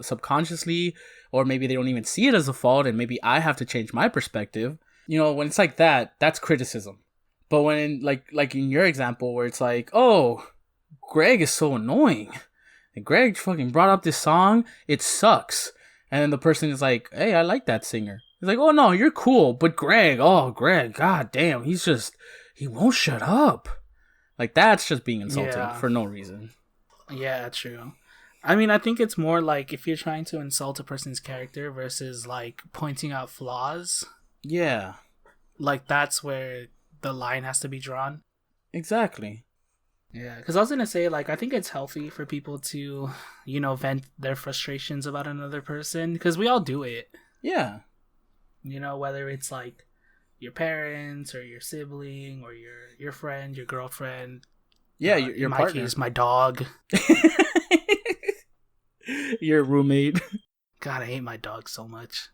subconsciously, or maybe they don't even see it as a fault, and maybe I have to change my perspective. When it's like that, that's criticism. But when like in your example where it's like, oh, Greg is so annoying, and Greg fucking brought up this song, it sucks, and then the person is like, hey, I like that singer. He's like, oh no, you're cool, but Greg, god damn, he won't shut up. Like, that's just being insulting for no reason. Yeah, true. I mean, I think it's more like if you're trying to insult a person's character versus like pointing out flaws. Yeah. Like, that's where the line has to be drawn. Exactly. Yeah, because I was going to say, like, I think it's healthy for people to, vent their frustrations about another person, because we all do it. Yeah. Whether it's like your parents or your sibling or your friend, your girlfriend. Yeah, your in partner. my case, my dog. Your roommate. God, I hate my dog so much.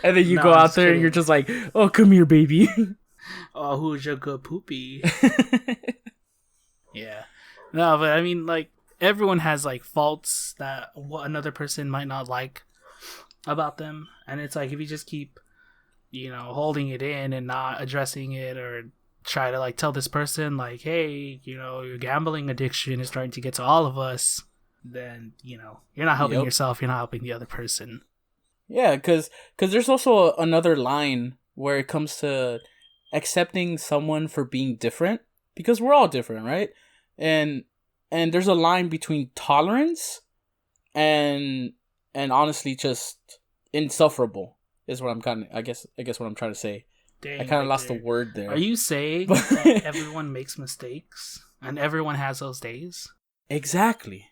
And then you go out there and you're just like, oh, come here, baby. Oh, who's your good poopy? Yeah. No, but I mean, like, everyone has like faults that another person might not like about them, and it's like if you just keep holding it in and not addressing it, or try to like tell this person like, hey, your gambling addiction is starting to get to all of us, then you're not helping yourself, you're not helping the other person. Yeah, because there's also another line where it comes to accepting someone for being different, because we're all different, right? And there's a line between tolerance and honestly just insufferable is what I'm I guess what I'm trying to say. Dang, I kind of right lost there. the word there. Are you saying that everyone makes mistakes and everyone has those days? Exactly.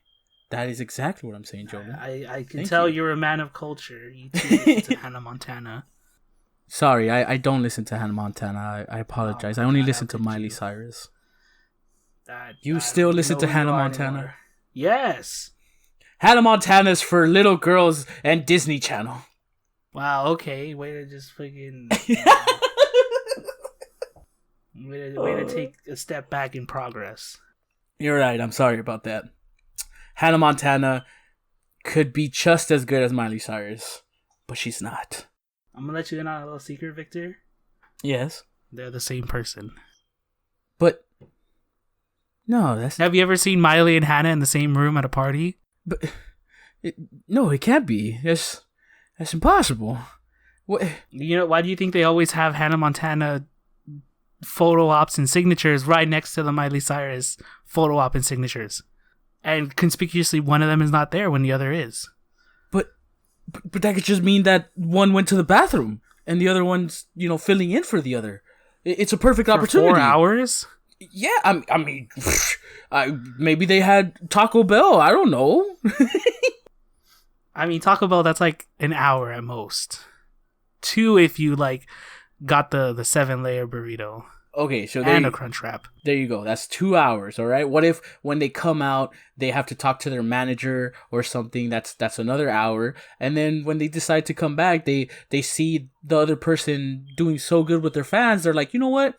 That is exactly what I'm saying, Jordan. I can tell you're a man of culture. You too listen to Hannah Montana. Sorry, I don't listen to Hannah Montana. I apologize. I only listen to Miley Cyrus. You still listen to Hannah Montana? Anymore. Yes. Hannah Montana's for little girls and Disney Channel. Wow, okay. Way to just freaking... way to take a step back in progress. You're right. I'm sorry about that. Hannah Montana could be just as good as Miley Cyrus, but she's not. I'm going to let you in on a little secret, Victor. Yes. They're the same person. But... No, that's... Have you ever seen Miley and Hannah in the same room at a party? But... No, it can't be. That's impossible. What? Why do you think they always have Hannah Montana photo ops and signatures right next to the Miley Cyrus photo op and signatures? And conspicuously, one of them is not there when the other is. But that could just mean that one went to the bathroom and the other one's, filling in for the other. It's a perfect opportunity. 4 hours? Yeah, I mean, maybe they had Taco Bell. I don't know. I mean, Taco Bell, that's like an hour at most. 2 if you got the 7-layer burrito. Okay, so and a crunch wrap. There you go. That's 2 hours. All right. What if when they come out, they have to talk to their manager or something? That's another hour. And then when they decide to come back, they see the other person doing so good with their fans. They're like, you know what?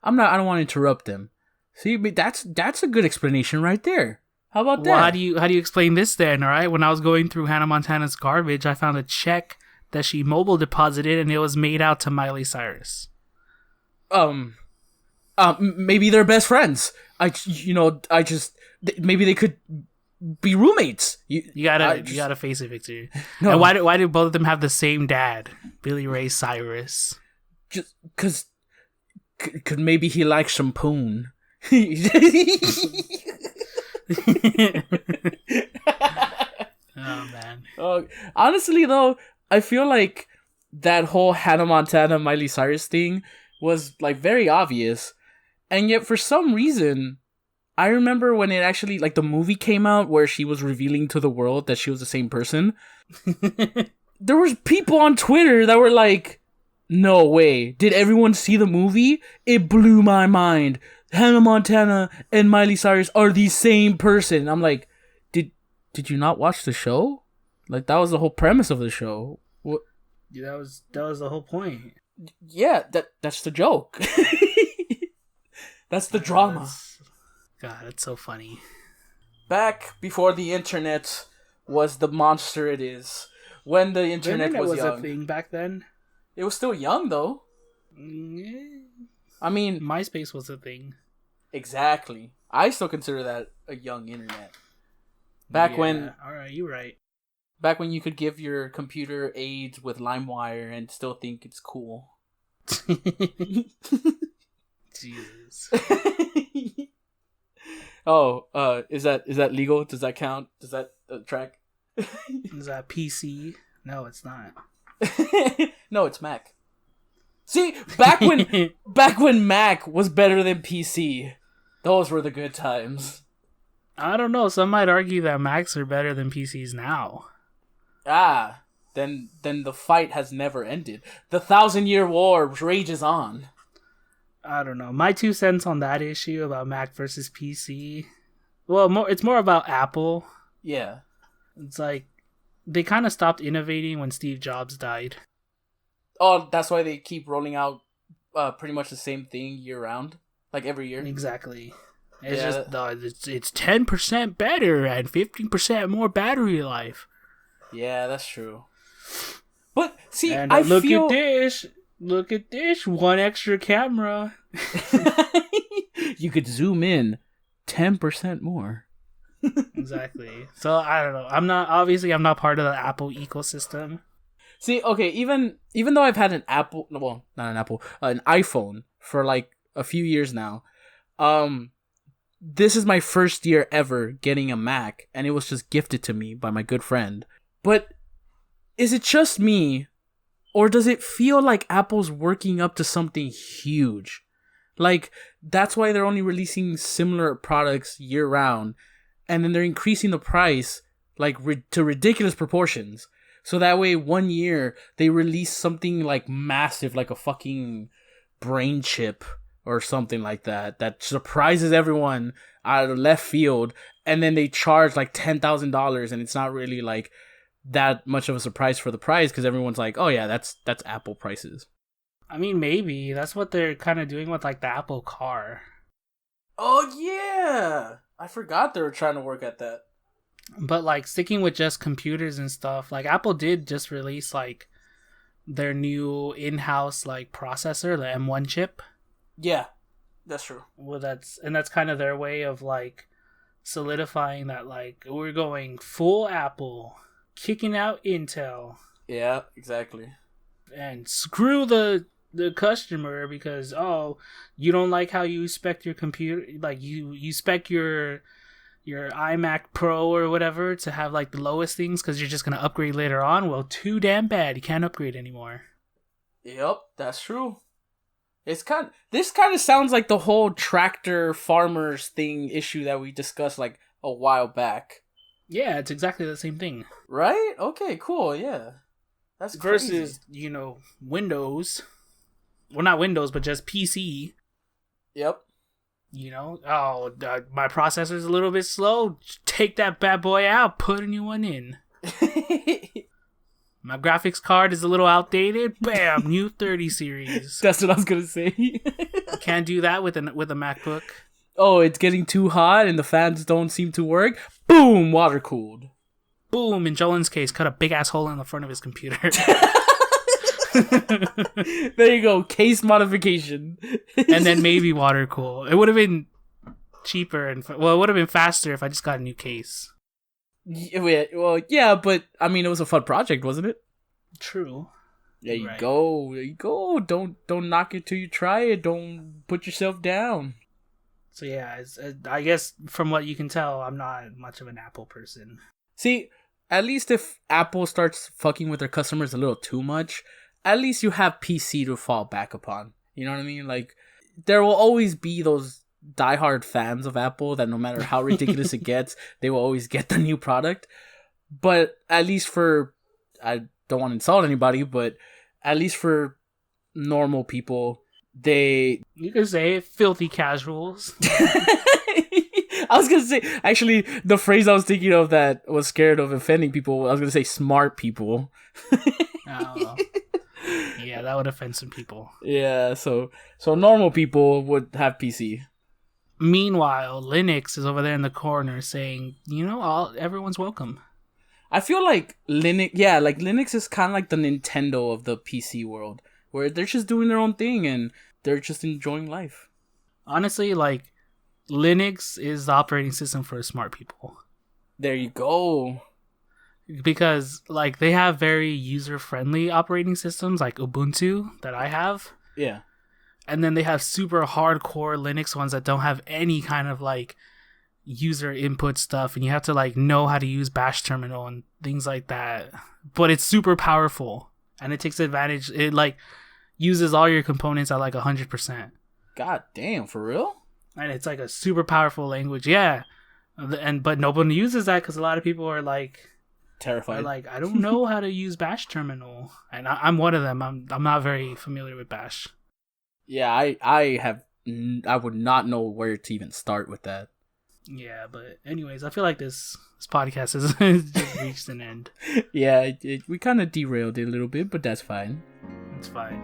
I don't want to interrupt them. See, that's a good explanation right there. How about that? Well, how do you explain this then? All right. When I was going through Hannah Montana's garbage, I found a check that she mobile deposited, and it was made out to Miley Cyrus. Maybe they're best friends. Maybe they could be roommates. You gotta face it, Victor. No. And why do both of them have the same dad, Billy Ray Cyrus? Just cause maybe he likes some poon. Oh man. Honestly though, I feel like that whole Hannah Montana Miley Cyrus thing was like very obvious, and yet for some reason I remember when it actually, like, the movie came out where she was revealing to the world that she was the same person. There was people on Twitter that were like, no way, did everyone see the movie? It blew my mind. Hannah Montana and Miley Cyrus are the same person. I'm like, did you not watch the show? Like, that was the whole premise of the show. What? Yeah, that was the whole point. Yeah, that's the joke. That's the drama. God, that's so funny. Back before the internet was the monster it is. When the internet was young. A thing back then. It was still young though. I mean, MySpace was a thing. Exactly. I still consider that a young internet. When alright, you're right. Back when you could give your computer AIDS with LimeWire and still think it's cool. Jesus. Is that legal? Does that count? Does that track? Is that PC? No, it's not. No, it's Mac. See, back when Mac was better than PC, those were the good times. I don't know. Some might argue that Macs are better than PCs now. Then the fight has never ended. The 1,000-year war rages on. I don't know. My 2 cents on that issue about Mac versus PC. Well, it's more about Apple. Yeah. It's like they kind of stopped innovating when Steve Jobs died. Oh, that's why they keep rolling out pretty much the same thing year round, like every year. Exactly. It's just it's 10% better and 15% more battery life. Yeah, that's true. But see, and I look feel... Look at this, 1 extra camera. You could zoom in 10% more. Exactly. So I don't know. I'm not part of the Apple ecosystem. See, okay, even though I've had an iPhone for like a few years now, this is my first year ever getting a Mac, and it was just gifted to me by my good friend. But is it just me, or does it feel like Apple's working up to something huge? Like, that's why they're only releasing similar products year round, and then they're increasing the price like to ridiculous proportions. So that way, 1 year, they release something like massive, like a fucking brain chip or something like that surprises everyone out of left field, and then they charge like $10,000, and it's not really like that much of a surprise for the price because everyone's like, oh yeah, that's Apple prices. I mean, maybe that's what they're kind of doing with like the Apple Car. Oh yeah, I forgot they were trying to work at that. But like sticking with just computers and stuff, like Apple did just release like their new in-house like processor, the M1 chip. Yeah, that's true. Well, that's kind of their way of like solidifying that like we're going full Apple, kicking out Intel. Yeah, exactly. And screw the customer because you don't like how you spec your computer, like you spec your iMac Pro or whatever to have like the lowest things because you're just gonna upgrade later on. Well, too damn bad. You can't upgrade anymore. Yep, that's true. This kind of sounds like the whole tractor farmers thing issue that we discussed like a while back. Yeah, it's exactly the same thing. Right? Okay, cool. Yeah. That's crazy. Versus, Windows. Well, not Windows, but just PC. Yep. My processor's a little bit slow. Take that bad boy out, put a new one in. My graphics card is a little outdated. Bam, new 30 series. That's what I was gonna say. Can't do that with a MacBook. Oh, it's getting too hot and the fans don't seem to work. Boom, water cooled. boom, in Jolin's case, cut a big ass hole in the front of his computer. There you go, case modification. And then maybe water cool. It would have been cheaper and it would have been faster if I just got a new case. Well, yeah, but I mean, it was a fun project, wasn't it? True. There you go. There you go. Don't knock it till you try it. Don't put yourself down. So yeah, I guess from what you can tell, I'm not much of an Apple person. See, at least if Apple starts fucking with their customers a little too much, at least you have PC to fall back upon. You know what I mean? Like, there will always be those diehard fans of Apple that no matter how ridiculous it gets, they will always get the new product. But at least I don't want to insult anybody, but at least for normal people, you can say filthy casuals. I was gonna say, actually, the phrase I was thinking of that was scared of offending people, I was gonna say smart people. Oh. Yeah, that would offend some people. Yeah, so normal people would have PC. Meanwhile, Linux is over there in the corner saying, everyone's welcome. I feel like Linux is kind of like the Nintendo of the PC world, where they're just doing their own thing and they're just enjoying life. Honestly, like, Linux is the operating system for smart people. There you go. Because, like, they have very user-friendly operating systems, like Ubuntu, that I have. Yeah. And then they have super hardcore Linux ones that don't have any kind of, like, user input stuff. And you have to, like, know how to use Bash terminal and things like that. But it's super powerful. And it takes advantage. It, like, uses all your components at, like, 100%. God damn, for real? And it's, like, a super powerful language. Yeah. But nobody uses that because a lot of people are, like... terrified. Like, I don't know how to use Bash terminal, and I'm one of them. I'm not very familiar with Bash. Yeah, I would not know where to even start with that. Yeah, but anyways, I feel like this podcast has just reached an end. Yeah, we kind of derailed it a little bit, but that's fine. It's fine.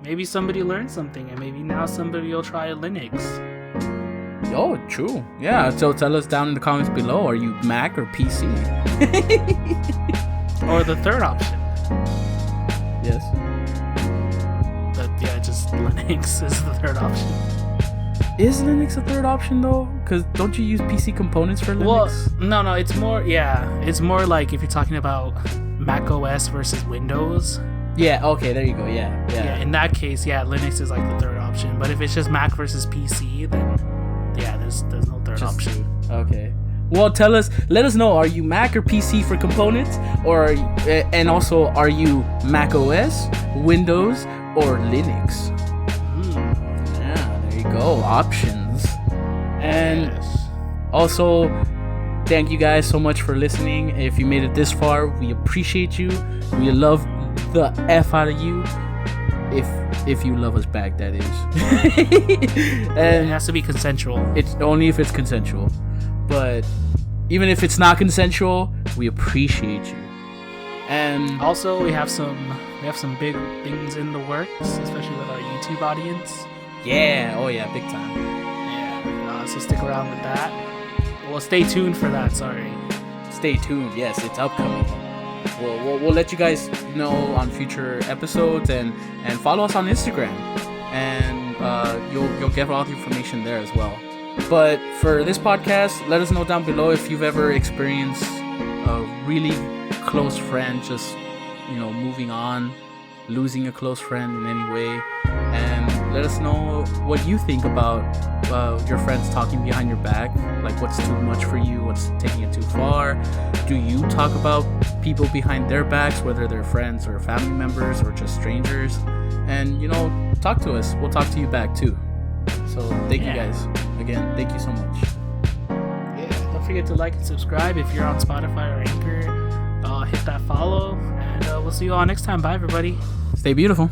Maybe somebody learned something, and maybe now somebody will try Linux. Oh, true. Yeah, so tell us down in the comments below, are you Mac or PC? Or the third option. Yes. Just Linux is the third option. Is Linux a third option, though? Because don't you use PC components for Linux? Well, no, it's more like if you're talking about Mac OS versus Windows. Yeah, okay, there you go, yeah. In that case, Linux is like the third option. But if it's just Mac versus PC, then there's no third option. Okay. Well, let us know, are you Mac or PC for components? And also, are you Mac OS, Windows, or Linux? Yeah, there you go, options. And also, thank you guys so much for listening. If you made it this far, we appreciate you. We love the F out of you. If you love us back, that is. And it has to be consensual. It's only if it's consensual. But even if it's not consensual, we appreciate you. And also, we have some big things in the works, especially with our YouTube audience. Yeah, oh yeah, big time. Yeah, so stick around with that. Well, stay tuned for that. Sorry. Stay tuned. Yes, it's upcoming. We'll let you guys know on future episodes and follow us on Instagram, and you'll get all the information there as well. But for this podcast, let us know down below if you've ever experienced a really close friend just moving on, losing a close friend in any way, and let us know what you think about your friends talking behind your back. Like, what's too much for you? What's taking it too far? Do you talk about people behind their backs, whether they're friends or family members or just strangers? And talk to us. We'll talk to you back too. So thank you guys again. Thank you so much. Yeah, don't forget to like and subscribe if you're on Spotify or Anchor. Hit that follow, and we'll see you all next time. Bye, everybody. Stay beautiful.